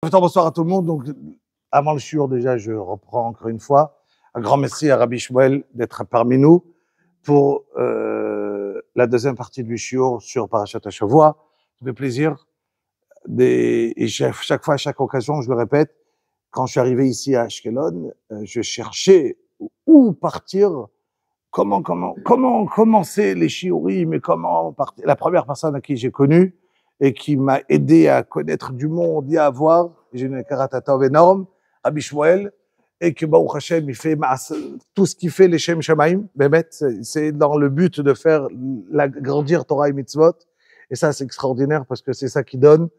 Bonsoir à tout le monde. Donc, avant le shiur, déjà, je reprends encore une fois. Un grand merci à Rabbi Shmuel d'être parmi nous pour la deuxième partie du shiur sur Parashat HaShavua. Ça fait plaisir. Et chaque fois, à chaque occasion, je le répète, quand je suis arrivé ici à Ashkelon, je cherchais où partir, comment commencer les shiurim, mais comment partir. La première personne à qui j'ai connu et qui m'a aidé à connaître du monde et à voir, j'ai une karatatov énorme, Rabbi Shmuel, et que Baruch Hashem, il fait tout ce qu'il fait, les Shem Shamaim, c'est dans le but de faire grandir Torah et Mitzvot, et ça c'est extraordinaire parce que c'est ça qui donne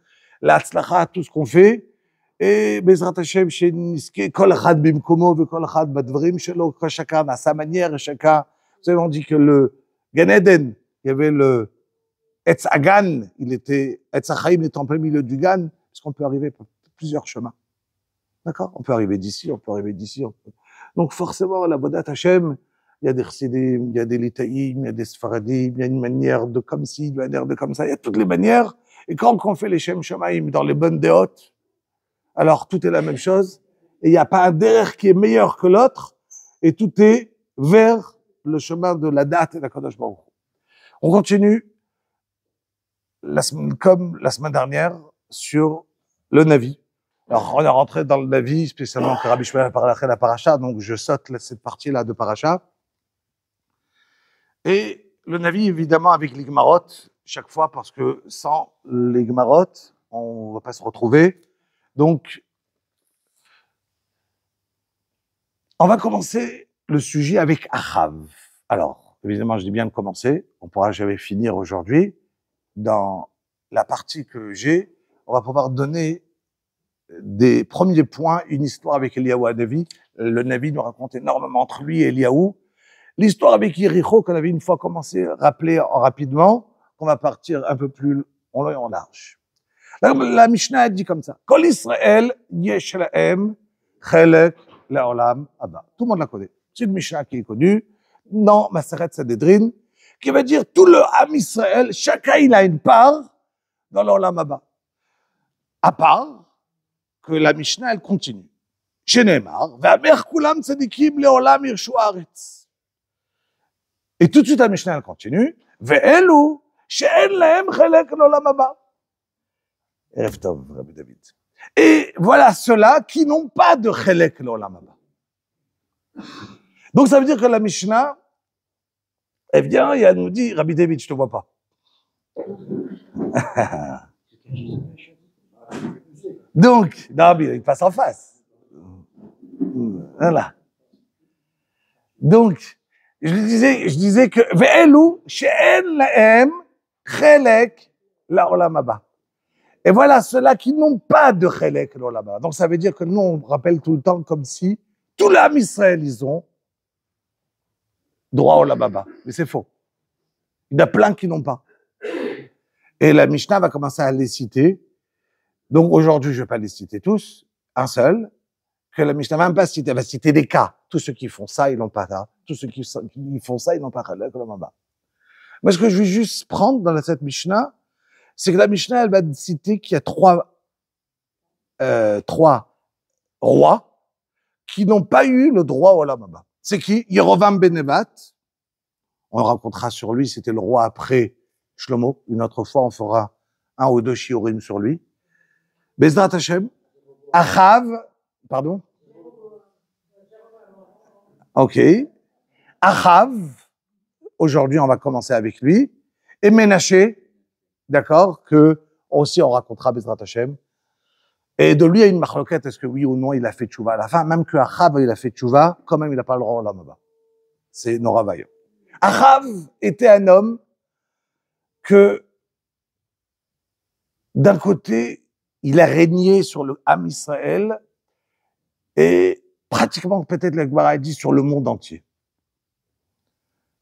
la tzlacha à tout ce qu'on fait, et Bezrat Hashem, שנזכה כל אחד במקומו וכל אחד בדברים שלו, chacun à sa manière, et chacun, vous savez, on dit que le Gan Eden, il y avait le Etz Hagan, Etz Hachaim est en plein milieu du Gan, parce qu'on peut arriver par plusieurs chemins. D'accord? On peut arriver d'ici, on peut arriver d'ici. Donc forcément, la Bodat Hashem, il y a des Chassidim, il y a des Litaïm, il y a des Sfaradim, il y a une manière de comme ci, une manière de comme ça, il y a toutes les manières. Et quand on fait les Shem Shamaim dans les bonnes déotes, alors tout est la même chose, et il n'y a pas un derrière qui est meilleur que l'autre, et tout est vers le chemin de la date et la Kadosh Baruch. On continue, comme la semaine dernière, sur le Navi. Alors, on est rentré dans le Navi, spécialement que Rabbi Shmuel a parlé après la paracha, donc je saute cette partie-là de paracha. Et le Navi, évidemment, avec les Gemarot, chaque fois, parce que sans les Gemarot, on ne va pas se retrouver. Donc, on va commencer le sujet avec Achav. Alors, évidemment, je dis bien de commencer, on ne pourra jamais finir aujourd'hui. Dans la partie que j'ai, on va pouvoir donner des premiers points, une histoire avec Eliyahu Hanavi. Le Navi nous raconte énormément entre lui et Eliyahu. L'histoire avec Yericho, qu'on avait une fois commencé à rappeler rapidement, qu'on va partir un peu plus en long et en large. La Mishnah a dit comme ça. Kol Israël yesh lahem chelek le'olam haba. Tout le monde la connaît. C'est une Mishnah qui est connue dans Maseret Sanhedrin, qui veut dire tout le Ham Israël, chacun il a une part dans l'Olam haba. À part que la Mishnah elle continue. Shenemar, ve'amer kulam tzadikim le'olam yirshu haaretz. Et tout de suite la Mishnah elle continue. Ve'elu she'en lahem chelek le'olam haba. Erev Tov, Rabbi David. Et voilà ceux-là qui n'ont pas de chelek l'olam haba. Donc ça veut dire que la Mishnah, elle vient et elle nous dit, Rabbi David, je te vois pas. Donc, non, il passe en face. Voilà. Donc, je disais que ve'elu she'en lahem chelek l'olam haba. Et voilà ceux-là qui n'ont pas de chelek l'olam haba. Donc ça veut dire que nous, on rappelle tout le temps comme si tout l'âme Israël, ils ont droit au olam haba. Mais c'est faux. Il y en a plein qui n'ont pas. Et la Mishnah va commencer à les citer. Donc aujourd'hui, je ne vais pas les citer tous, un seul, que la Mishnah ne va même pas citer, elle va citer des cas. Tous ceux qui font ça, ils n'ont pas ça. Tous ceux qui font ça, ils n'ont pas chelek l'olam haba. Mais ce que je vais juste prendre dans cette Mishnah, c'est que la Mishnah, elle va citer qu'il y a trois rois qui n'ont pas eu le droit au olam haba. C'est qui? Yerovam ben Nevat. On racontera sur lui, c'était le roi après Shlomo. Une autre fois, on fera un ou deux shiurim sur lui. Bezrat Hashem. Achav, pardon? Ok. Achav, aujourd'hui, on va commencer avec lui. Et Ménaché, d'accord, que aussi on racontera Bezrat Hashem. Et de lui, il y a une machloquette, est-ce que oui ou non, il a fait tchouva à la fin, même que Achav, il a fait tchouva, quand même, il n'a pas le droit au olam haba. C'est Nora Vaillon. Achav était un homme que, d'un côté, il a régné sur le Ham Israël et pratiquement, peut-être, la Gemara a dit, sur le monde entier.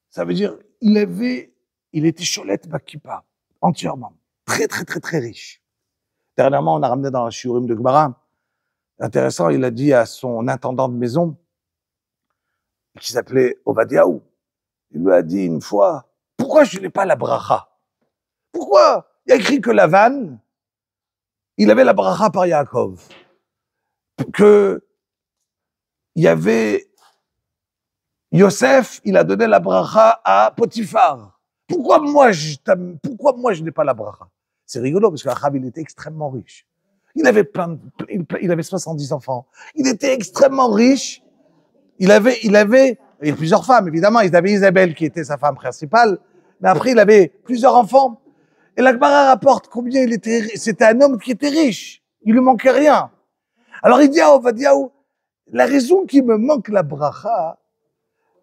Ça veut dire, il était Sholet Bakipa, entièrement. Très, très, très, très riche. Dernièrement, on a ramené dans la shiurim de Gemara. Intéressant, il a dit à son intendant de maison, qui s'appelait Ovadiaou, il lui a dit une fois, pourquoi je n'ai pas la bracha? Pourquoi? Il y a écrit que Lavan, il avait la bracha par Yaakov. Que il y avait Yosef, il a donné la bracha à Potiphar. Pourquoi moi je n'ai pas la bracha? C'est rigolo parce qu'Achab, il était extrêmement riche. Il avait il avait 70 enfants. Il était extrêmement riche. Il avait plusieurs femmes, évidemment. Il avait Isabelle qui était sa femme principale. Mais après, il avait plusieurs enfants. Et la Gemara rapporte combien c'était un homme qui était riche. Il lui manquait rien. Alors il dit à Ovadiaou, la raison qui me manque la bracha,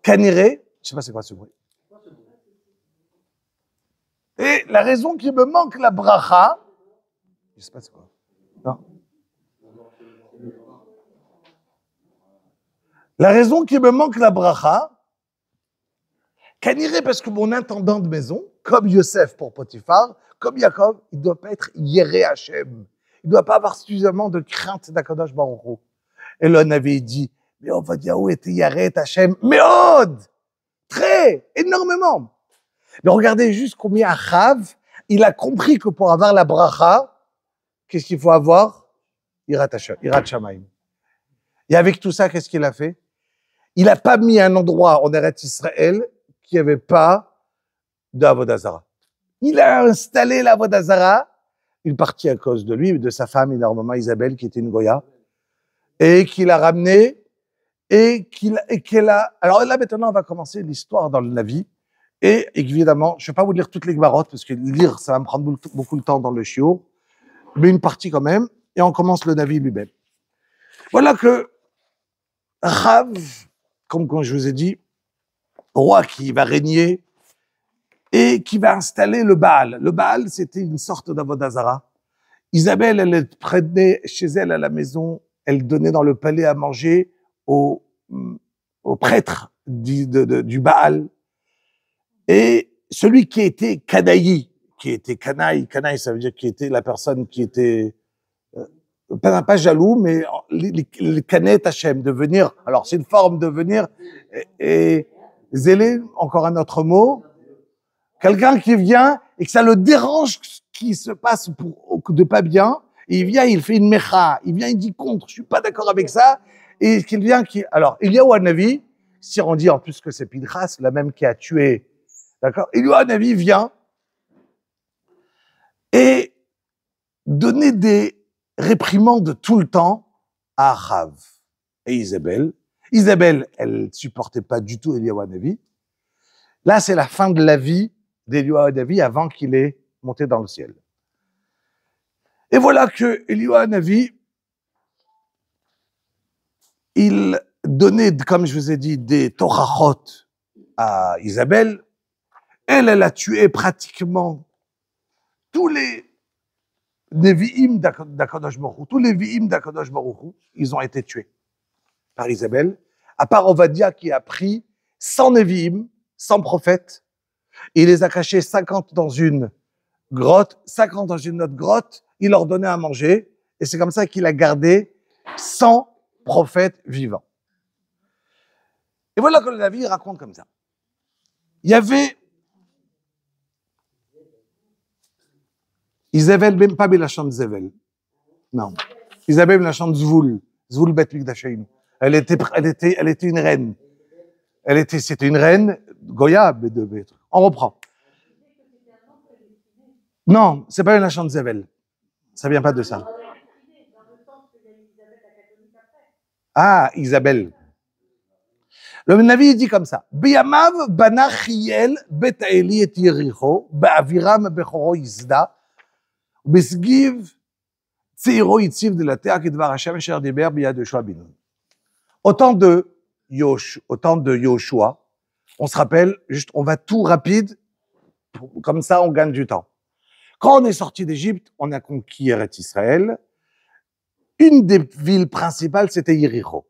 Kaniré, je sais pas c'est quoi ce bruit. Et la raison qui me manque la bracha, je sais pas c'est quoi. Non. La raison qui me manque la bracha, Kaniré parce que mon intendant de maison, comme Yosef pour Potiphar, comme Yaakov, il ne doit pas être Yéré Hachem. Il ne doit pas avoir suffisamment de crainte d'Akadosh Baruch Hu. Et le Navi dit, mais Ovadiaou était Yéré Hachem, Meod, très, énormément. Mais regardez juste combien Achav, il a compris que pour avoir la bracha, qu'est-ce qu'il faut avoir? Yirat Shamayim. Et avec tout ça, qu'est-ce qu'il a fait? Il n'a pas mis un endroit en Eretz Israël qui n'avait pas d'Avodah Zara. Il a installé l'Avodah Zara, une partie à cause de lui, et de sa femme énormément, Isabelle, qui était une Goya, et qu'il a ramené, qu'elle a... Alors là, maintenant, on va commencer l'histoire dans le Navi, et évidemment, je ne vais pas vous lire toutes les Gmarot, parce que lire, ça va me prendre beaucoup de temps dans le shiur, mais une partie quand même, et on commence le Navi lui-même. Voilà que Rav, comme quand je vous ai dit, roi qui va régner, et qui va installer le Baal. Le Baal, c'était une sorte d'Avodah Zara. Isabelle, elle prenait chez elle à la maison, elle donnait dans le palais à manger aux prêtres du Baal. Et celui qui était Kanaï, Kanaï, ça veut dire qui était la personne qui était, pas jaloux, mais les Kanet Hachem, de venir, alors c'est une forme de venir, et zélé, encore un autre mot, quelqu'un qui vient et que ça le dérange ce qui se passe de pas bien, et il vient, il fait une mecha, il vient, il dit contre, je suis pas d'accord avec ça, et qu'il vient, alors, Eliyahu Hanavi, si on dit en plus que c'est Pinchas, la même qui a tué, d'accord, Eliyahu Hanavi vient et donner des réprimandes tout le temps à Achav et Isabelle. Isabelle, elle supportait pas du tout Eliyahu Hanavi. Là, c'est la fin de la vie d'Eliyahu Hanavi avant qu'il ait monté dans le ciel. Et voilà que Eliyahu Hanavi, il donnait, comme je vous ai dit, des torachot à Isabelle. Elle a tué pratiquement tous les Nevi'im d'Akadosh Baruch Hu, tous les Vi'im d'Akadosh Baruch Hu, ils ont été tués par Isabelle, à part Ovadia qui a pris 100 Nevi'im, 100 prophètes, et il les a cachés 50 dans une grotte, 50 dans une autre grotte, il leur donnait à manger, et c'est comme ça qu'il a gardé 100 prophètes vivants. Et voilà que le Navi raconte comme ça. Il y avait Isabelle, même pas Belachon Zevel. Non. Isabelle Belachon Zvoul. Zvoul Bet Mikdasheinu. Elle était une reine. C'était une reine, Goya, on reprend. Non, c'est pas une Belachon Zevel. Ça vient pas de ça. Ah, Isabelle. Le Navi dit comme ça. Biyamav bana Chiel bet Eli et Yericho, ba'aviram bechoro Yizda, besgiv tzeiro yitziv de la terre kidvar Hashem asher diber biyad Yoshua bin Nun. Au temps de Yoshua, on se rappelle, juste, on va tout rapide, comme ça on gagne du temps. Quand on est sorti d'Égypte, on a conquis Eretz Israël. Une des villes principales, c'était Yericho.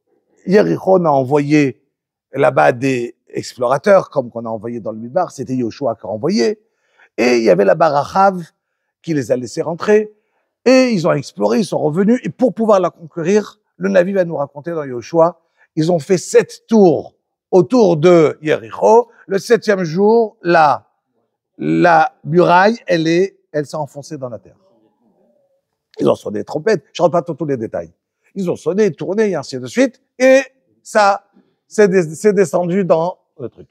Yericho, on a envoyé là-bas des explorateurs, comme qu'on a envoyé dans le Midbar, c'était Yoshua qui a envoyé, et il y avait là-bas Rachav qui les a laissés rentrer, et ils ont exploré, ils sont revenus, et pour pouvoir la conquérir, le Navi va nous raconter dans Yoshua, ils ont fait 7 tours autour de Yericho. Le 7e jour, la muraille, elle s'est enfoncée dans la terre. Ils ont sonné les trompettes. Je ne rentre pas dans tous les détails. Ils ont sonné, tourné, et ainsi de suite. Et ça, c'est descendu dans le truc.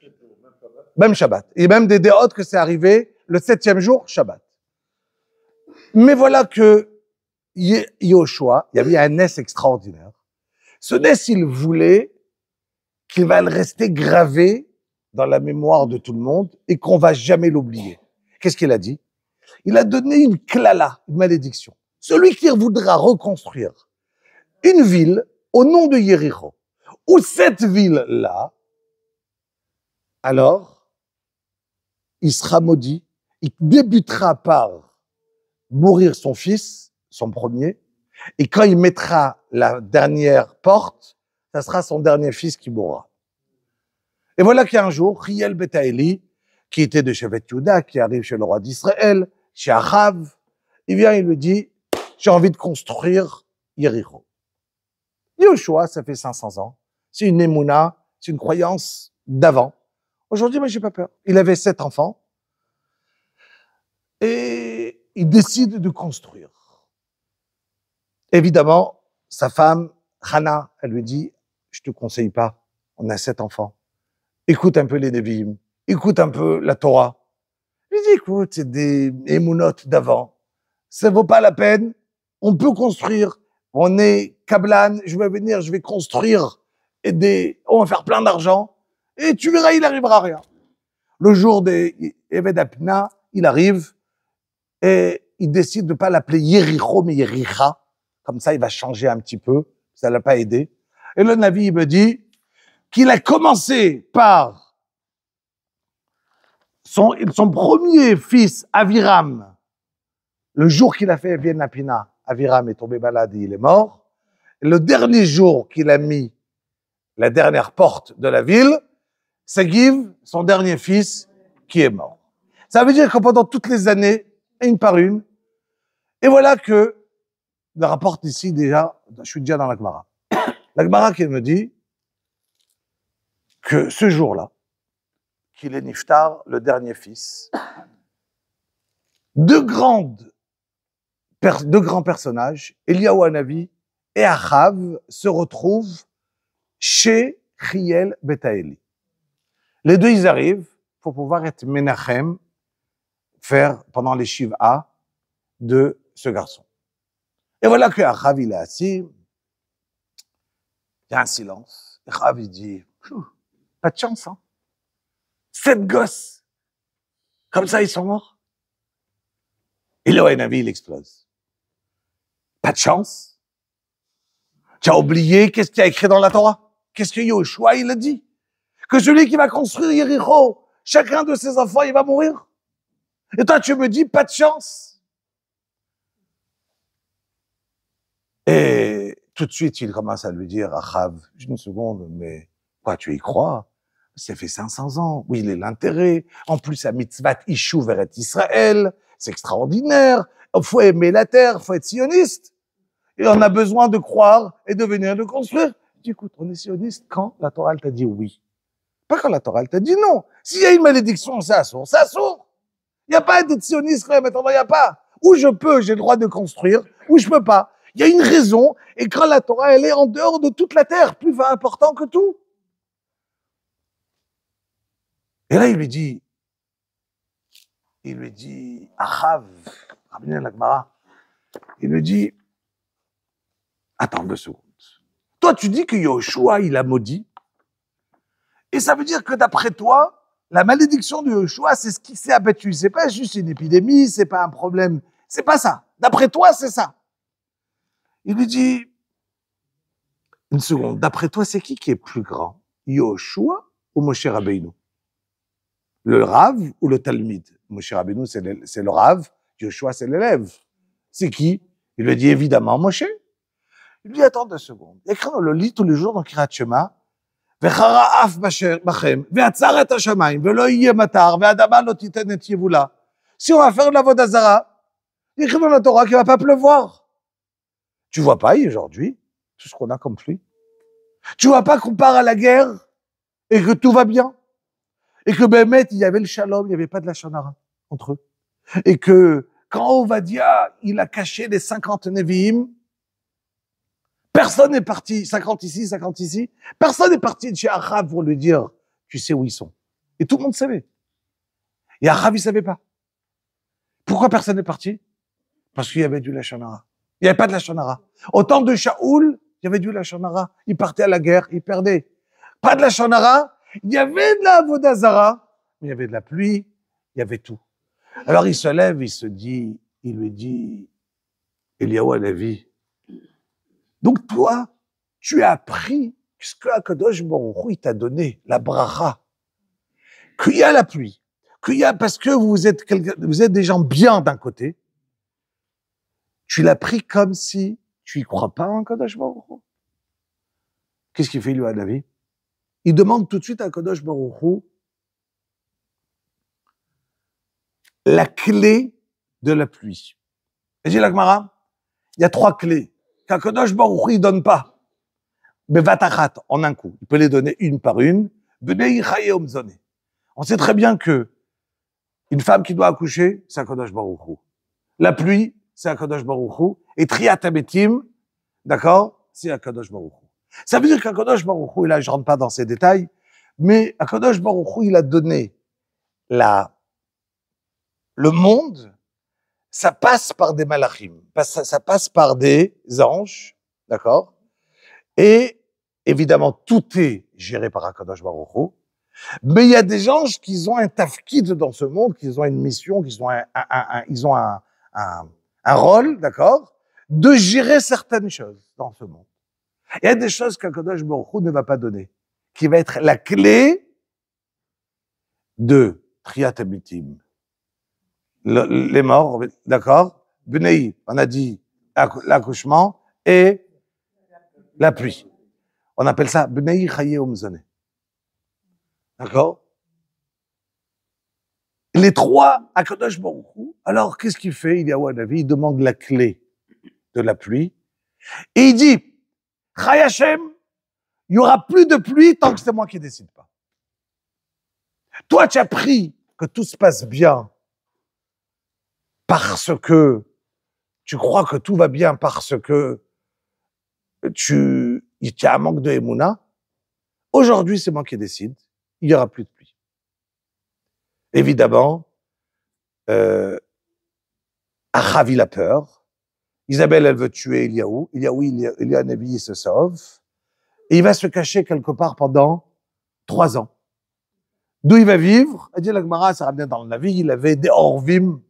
Même Shabbat. Et même des déotes que c'est arrivé le 7e jour, Shabbat. Mais voilà que Yoshua, il y avait un ness extraordinaire. Ce ness, il voulait qu'il va rester gravé dans la mémoire de tout le monde et qu'on va jamais l'oublier. Qu'est-ce qu'il a dit? Il a donné une klala, une malédiction. Celui qui voudra reconstruire une ville au nom de Yéricho, ou cette ville-là, alors, il sera maudit, il débutera par mourir son fils, son premier, et quand il mettra la dernière porte, ça sera son dernier fils qui mourra. Et voilà qu'un jour, Riel Betaeli, qui était de Shevet Yehuda, qui arrive chez le roi d'Israël, chez Achav, il vient, il lui dit, j'ai envie de construire Yéricho. Yoshua, ça fait 500 ans. C'est une émouna, c'est une croyance d'avant. Aujourd'hui, moi, j'ai pas peur. Il avait 7 enfants. Et il décide de construire. Évidemment, sa femme, Hana, elle lui dit, je te conseille pas. On a 7 enfants. Écoute un peu les Nevi'im. Écoute un peu la Torah. Il dit, écoute, c'est des émounotes d'avant. Ça vaut pas la peine. On peut construire. On est Kablan. Je vais venir, je vais construire. On va faire plein d'argent. Et tu verras, il arrivera rien. Le jour des Eved Apna, il arrive et il décide de pas l'appeler Yéricho, mais Yéricha. Comme ça, il va changer un petit peu. Ça l'a pas aidé. Et le Navi, il me dit qu'il a commencé par son premier fils, Aviram. Le jour qu'il a fait Eved Apna, Aviram est tombé malade et il est mort. Et le dernier jour qu'il a mis la dernière porte de la ville, Sagiv, son dernier fils, qui est mort. Ça veut dire que pendant toutes les années, une par une, et voilà que, il rapporte ici déjà, je suis déjà dans la Gemara. La Gemara qui me dit que ce jour-là, qu'il est Niftar, le dernier fils, deux grands personnages, Eliyahu Hanavi et Achav, se retrouvent chez Riel Betaeli. Les deux, ils arrivent pour pouvoir être Menachem, faire pendant les Shiv'a de ce garçon. Et voilà que Achav, il est assis, il y a un silence. Achav, il dit, pas de chance, hein. 7 gosses, comme ça, ils sont morts. Et le Hanavi, il explose. Pas de chance. Tu as oublié qu'est-ce qu'il y a écrit dans la Torah? Qu'est-ce que Yoshua, il a dit? Que celui qui va construire Yéricho, chacun de ses enfants, il va mourir. Et toi, tu me dis, pas de chance. Et tout de suite, il commence à lui dire, Achav, une seconde, mais quoi, tu y crois? Ça fait 500 ans. Oui, il est l'intérêt. En plus, à mitzvat Ishuv vers Israël, c'est extraordinaire. Il faut aimer la terre, il faut être sioniste. Et on a besoin de croire et de venir de construire. Je dis, écoute, on est sioniste quand la Torah t'a dit oui. Pas quand la Torah t'a dit non. S'il y a une malédiction, c'est assourd. C'est assourd. Il n'y a pas d'être sioniste quand même. Attends, il n'y a pas. Ou je peux, j'ai le droit de construire, ou je peux pas. Il y a une raison. Et quand la Torah, elle est en dehors de toute la terre, plus important que tout. Et là, il lui dit, Achav, Rabbi Lagmara, il lui dit, attends 2 secondes. Toi, tu dis que Yoshua, il a maudit. Et ça veut dire que d'après toi, la malédiction de Yoshua, c'est ce qui s'est abattu. C'est pas juste une épidémie, c'est pas un problème. C'est pas ça. D'après toi, c'est ça. Il lui dit, une seconde, d'après toi, c'est qui est plus grand? Yoshua ou Moshe Rabbeinu? Le Rav ou le Talmid? Moshe Rabbeinu, c'est le Rav. Yoshua, c'est l'élève. C'est qui? Il lui dit évidemment Moshe. Il lui dit attends 2 secondes. Il écrit dans le lit tous les jours dans Kirat Shema. וחרא אף בכם, ועצר את השמיים, ולא יהיה מטר, והאדמה לא תיתן את יבולה. Si on va faire de la vodazara, il écrit dans la Torah qu'il ne va pas pleuvoir. Tu vois pas aujourd'hui tout ce qu'on a comme pluie? Tu vois pas qu'on part à la guerre et que tout va bien? Et que Bémet, il y avait le shalom, il n'y avait pas de la shonara entre eux. Et que quand Ovadia, il a caché les 50 Nevi'im, personne n'est parti, 50 ici, 50 ici, personne n'est parti de chez Achav pour lui dire, tu sais où ils sont. Et tout le monde savait. Et Achav, il savait pas. Pourquoi personne n'est parti? Parce qu'il y avait du Lachon Hara. Il n'y avait pas de Lachon Hara. Au temps de Shaoul, il y avait du Lachon Hara. Il partait à la guerre, il perdait. Pas de Lachon Hara, il y avait de la Avodah Zara, mais il y avait de la pluie, il y avait tout. Alors il se lève, il lui dit, Eliyahu Hanavi, donc toi, tu as appris ce que Akadosh Baruch Hu, il t'a donné, la bracha, qu'il y a la pluie, qu'il y a, parce que vous êtes des gens bien d'un côté, tu l'as pris comme si tu y crois pas en Akadosh Baruch Hu. Qu'est-ce qu'il fait, Eliyahu Hanavi? Il demande tout de suite à Akadosh Baruch Hu la clé de la pluie. Et dit la Gemara, il y a 3 clés qu'Akadosh Baruch Hu, il donne pas. Bevatachat, en un coup. Il peut les donner une par une. On sait très bien que une femme qui doit accoucher, c'est Akadosh Baruch Hu. La pluie, c'est Akadosh Baruch Hu. Et Triat Hametim, d'accord, c'est Akadosh Baruch Hu. Ça veut dire qu'Akadosh Baruch Hu, là, je rentre pas dans ces détails, mais Akadosh Baruch Hu, il a donné le monde, ça passe par des malachim, ça passe par des anges, d'accord? Et évidemment, tout est géré par Akadosh Baruch Hu, mais il y a des anges qui ont un tafkid dans ce monde, qui ont une mission, qui ont un rôle, d'accord, de gérer certaines choses dans ce monde. Il y a des choses qu'Akadosh Baruch Hu ne va pas donner, qui va être la clé de Triat Hametim. Les morts, d'accord? Bnei, on a dit l'accouchement et la pluie. On appelle ça Bnei Chaye Umzone. D'accord? Les 3, Akadosh Baruch Hu, alors qu'est-ce qu'il fait? Eliyahu Hanavi, il demande la clé de la pluie. Et il dit, Chay Hashem, il y aura plus de pluie tant que c'est moi qui décide pas. Toi, tu as pris que tout se passe bien parce que tu crois que tout va bien parce que tu as un manque de Emouna. Aujourd'hui, c'est moi qui décide. Il n'y aura plus de pluie. Évidemment, Achav, il a peur. Isabelle, elle veut tuer Eliyahu. Eliyahu Hanavi, il se sauve. Et il va se cacher quelque part pendant 3 ans. D'où il va vivre? Elle dit la Gemara, ça revient dans le Navi, il avait des orvim,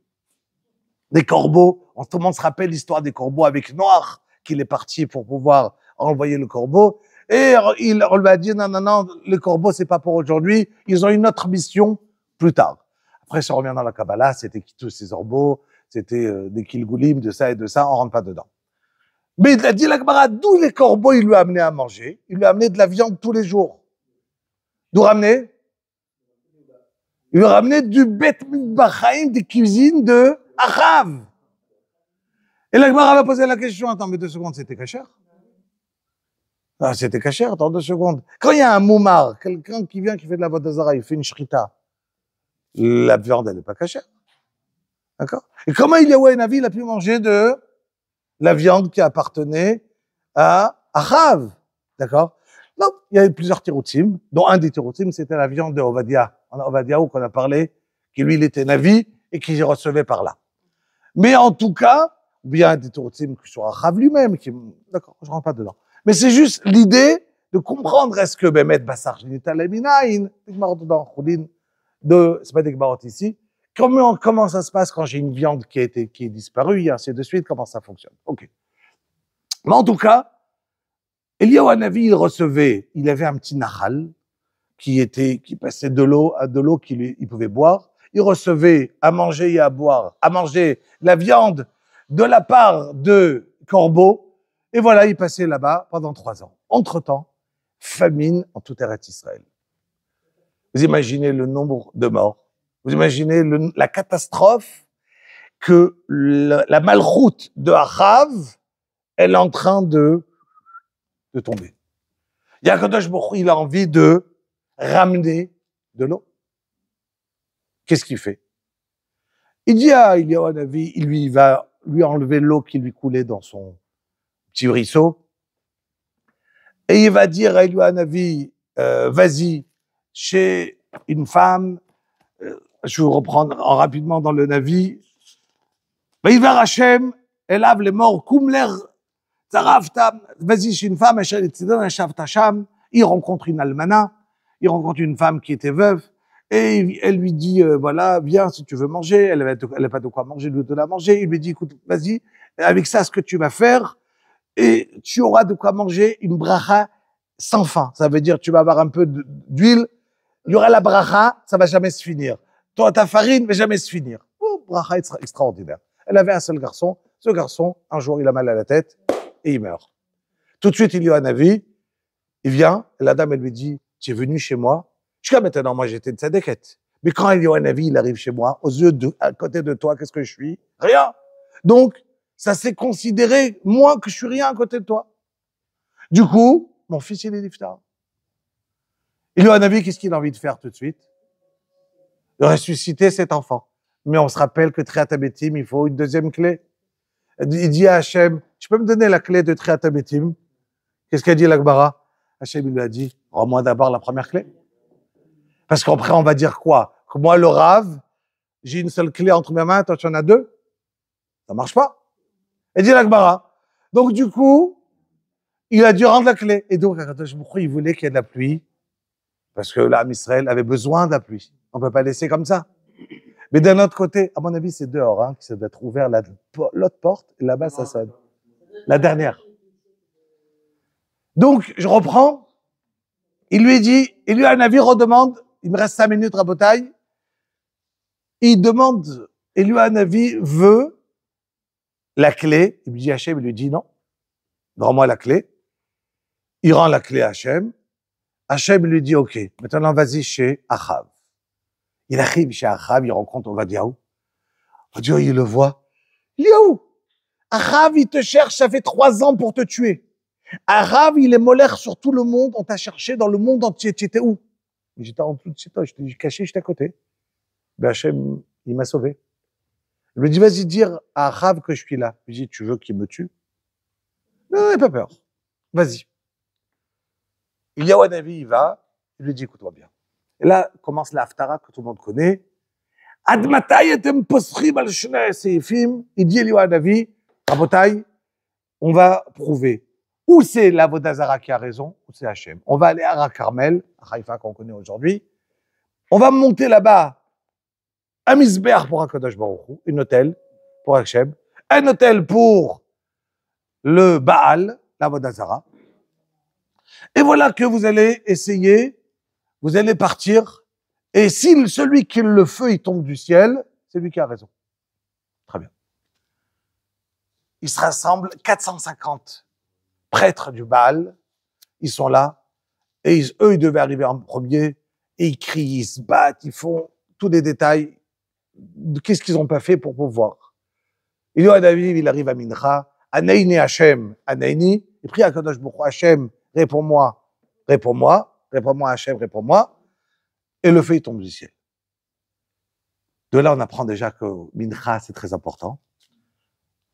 des corbeaux. Tout le monde se rappelle l'histoire des corbeaux avec Noach, qu'il est parti pour pouvoir envoyer le corbeau. Et on lui a dit, non, le corbeau, c'est pas pour aujourd'hui. Ils ont une autre mission plus tard. Après, si on revient dans la Kabbalah, c'était tous ces corbeaux, c'était des kilgoulim, de ça et de ça, on rentre pas dedans. Mais il a dit la Gemara, d'où les corbeaux, il lui a amené à manger. Il lui a amené de la viande tous les jours. D'où ramener? Il lui a ramené du Bet Mikbachaim, des cuisines de Achav. Et la Gemara va poser la question, attends, mais 2 secondes, c'était cachère? Ah, c'était cachère, attends 2 secondes. Quand il y a un moumar, quelqu'un qui vient, qui fait de la avodah zara, il fait une shrita, la viande, elle n'est pas cachère. D'accord? Et comment Eliyahu Hanavi, il a pu manger de la viande qui appartenait à Achav? D'accord? Non, il y avait plusieurs tiroutim, dont un des tiroutim, c'était la viande de Ovadia. Ovadiaou qu'on a parlé, qui lui, il était Navi et qui recevait par là. Mais en tout cas, bien des tiroutim sur Achav lui-même, d'accord, je rentre pas dedans. Mais c'est juste l'idée de comprendre est-ce que Bemet Bassar Shnita Leminaïn, c'est pas des Gmarot ici, comment ça se passe quand j'ai une viande qui est disparue, et ainsi de suite, comment ça fonctionne. Ok. Mais en tout cas, Eliyahu Hanavi, il avait un petit nahal qui passait de l'eau qu'il pouvait boire. Il recevait à manger et à boire, à manger la viande de la part de corbeaux. Et voilà, il passait là-bas pendant 3 ans. Entre-temps, famine en toute Eretz Israël. Vous imaginez le nombre de morts. Vous imaginez la catastrophe que la malchoute de Achav, elle est en train de tomber. Akadosh Baruch Hu, il a envie de ramener de l'eau. Qu'est-ce qu'il fait? Il dit à Eliyahu Hanavi, il va lui enlever l'eau qui lui coulait dans son petit ruisseau. Et il va dire à Eliyahu Hanavi, vas-y, chez une femme, je vais vous reprendre rapidement dans le Navi, Vaïver Hashem, Elav les morts, Kumler, Zarafta, vas-y chez une femme, il rencontre une almana, il rencontre une femme qui était veuve, et elle lui dit, voilà, viens si tu veux manger, elle n'a pas de quoi manger, il veut te la manger, il lui dit, écoute, vas-y, avec ça, ce que tu vas faire, et tu auras de quoi manger une bracha sans fin. Ça veut dire, tu vas avoir un peu d'huile, il y aura la bracha, ça va jamais se finir. Toi, ta farine va jamais se finir. Oh, bracha extraordinaire. Elle avait un seul garçon. Ce garçon, un jour, il a mal à la tête et il meurt. Tout de suite, il y a un avis. Il vient, et la dame, elle lui dit, tu es venu chez moi. Jusqu'à maintenant, moi, j'étais une tzadékette. Mais quand il y a un avis, il arrive chez moi, aux yeux à côté de toi, qu'est-ce que je suis? Rien. Donc, ça s'est considéré, moi, que je suis rien à côté de toi. Du coup, mon fils, il est niftar. Il y a un avis, qu'est-ce qu'il a envie de faire tout de suite? De ressusciter cet enfant. Mais on se rappelle que Triat HaMetim, il faut une deuxième clé. Il dit à Hachem, tu peux me donner la clé de Triat HaMetim? Qu'est-ce qu'a dit l'Akbara? Hachem, il lui a dit, rends-moi d'abord la première clé. Parce qu'après, on va dire quoi? Que moi, le Rav, j'ai une seule clé entre mes mains, toi, tu en as deux? Ça marche pas. Il dit l'Akbara. Donc, du coup, il a dû rendre la clé. Et donc, il voulait qu'il y ait de la pluie. Parce que l'âme Israël avait besoin de la pluie. On peut pas laisser comme ça. Mais d'un autre côté, à mon avis, c'est dehors, hein, que ça doit être ouvert l'autre porte, et là-bas, ça sonne. La dernière. Donc, je reprends. Il lui dit, il lui a un avis, redemande, il me reste 5 minutes à Botaï. Il demande, il lui a un avis, veut la clé. Il lui dit Hachem, il lui dit non. Rends-moi la clé. Il rend la clé à Hachem. Hachem lui dit, OK, maintenant vas-y chez Achav. Il arrive chez Achav, il rencontre Ovadiaou. Ovadiaou, il le voit. Il est où? Achav, il te cherche, ça fait 3 ans pour te tuer. Achav, il est molaire sur tout le monde, on t'a cherché dans le monde entier. Tu étais où? J'étais en dessous de chez toi, je t'ai caché, j'étais à côté. Ben Hachem, il m'a sauvé. Il lui dit, vas-y dire à Achav que je suis là. Il dit, tu veux qu'il me tue? Non, n'aie pas peur. Vas-y. Il y a un avis, il va, il lui dit, écoute-moi bien. Et là commence la haftara que tout le monde connaît. Ad matay etem posrim al shnei seifim. Il dit Eliyahu Hanavi, Rabotai, on va prouver où c'est l'Avodah Zara qui a raison, où c'est Hachem. On va aller à Har Carmel, à Haïfa qu'on connaît aujourd'hui. On va monter là-bas un misbeach pour HaKadosh Baruch Hu, un hôtel pour Hachem, un hôtel pour le Baal, l'Avodah Zara. Et voilà que vous allez essayer, vous allez partir, et si celui qui le feu, il tombe du ciel, c'est lui qui a raison. Très bien. Il se rassemble 450 prêtres du Baal, ils sont là, et eux, ils devaient arriver en premier, et ils crient, ils se battent, ils font tous les détails de qu'est-ce qu'ils n'ont pas fait pour pouvoir. Il y a David, il arrive à Mincha, Anaïni Hachem, Anaïni, il prie à Kadosh Baruch Hu, Hachem, réponds-moi, réponds-moi, réponds-moi Hachem, réponds-moi, et le feu il tombe du ciel. De là, on apprend déjà que Mincha, c'est très important.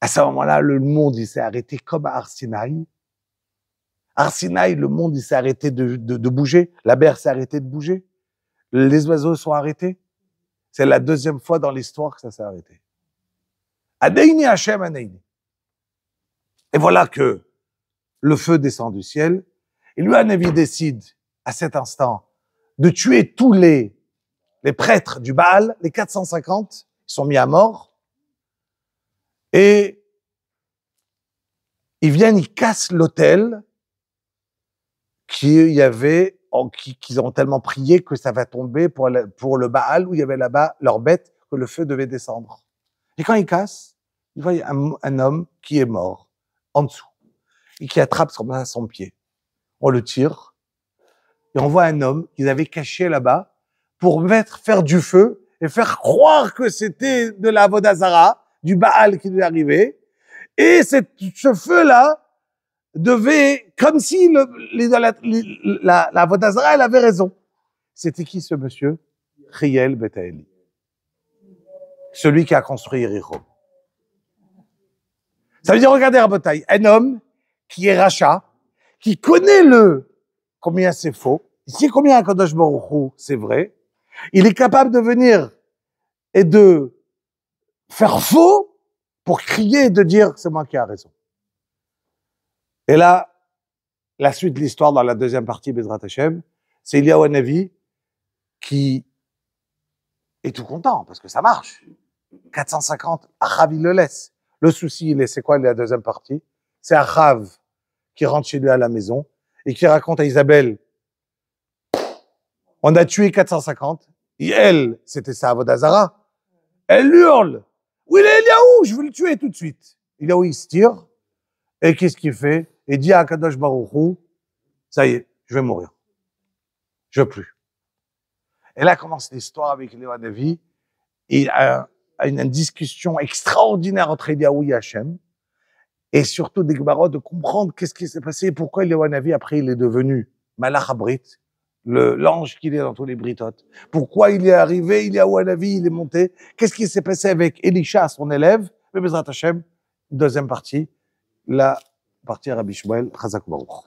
À ce moment-là, le monde, il s'est arrêté comme à Arsinaï. Arsinaï, le monde, il s'est arrêté de bouger. La mer s'est arrêtée de bouger. Les oiseaux sont arrêtés. C'est la deuxième fois dans l'histoire que ça s'est arrêté. Anaïni Hachem, Anaïni. Et voilà que le feu descend du ciel. Et lui, Hanavi décide, à cet instant, de tuer tous les prêtres du Baal, les 450, ils sont mis à mort. Et ils viennent, ils cassent l'autel qu'ils ont tellement prié que ça va tomber pour le Baal, où il y avait là-bas leur bête, que le feu devait descendre. Et quand ils cassent, ils voient un homme qui est mort, en dessous, et qui attrape son pied. On le tire, et on voit un homme qu'ils avaient caché là-bas pour faire du feu et faire croire que c'était de la Avodah Zara, du Baal qui lui arrivait. Et ce feu-là devait, comme si la Avodah Zara, elle avait raison. C'était qui ce monsieur? Riel Betaeli. celui qui a construit Yericho. Ça veut dire, regardez, Rabotai, un homme qui est rachat, qui connaît combien c'est faux, il sait combien Akadosh Baruch Hu, c'est vrai, il est capable de venir et de faire faux pour crier et de dire c'est moi qui ai raison. Et là, la suite de l'histoire dans la deuxième partie, Bezrat Hashem, c'est Eliyahu Hanavi qui est tout content parce que ça marche. 450, Achav il le laisse. Le souci, c'est quoi la deuxième partie? C'est Achav qui rentre chez lui à la maison et qui raconte à Isabelle, on a tué 450, et elle, c'était sa Avodazara, elle hurle, où il est Eliyahu, je veux le tuer tout de suite. Eliyahu, il se tire, et qu'est-ce qu'il fait? Il dit à Kadosh Baruch Hu, ça y est, je vais mourir. Je veux plus. Et là commence l'histoire avec Eliyahu Hanavi, et une discussion extraordinaire entre Eliyahu et Hachem, et surtout des Gemarot de comprendre qu'est-ce qui s'est passé, pourquoi Eliyahu Hanavi, après, il est devenu Malach Habrit, l'ange qu'il est dans tous les britotes. Pourquoi il est arrivé, Eliyahu Hanavi, il est monté. Qu'est-ce qui s'est passé avec Elisha, son élève? Mais Bezrat Hashem, deuxième partie, la partie Rabbi Shmuel, Chazak Baruch.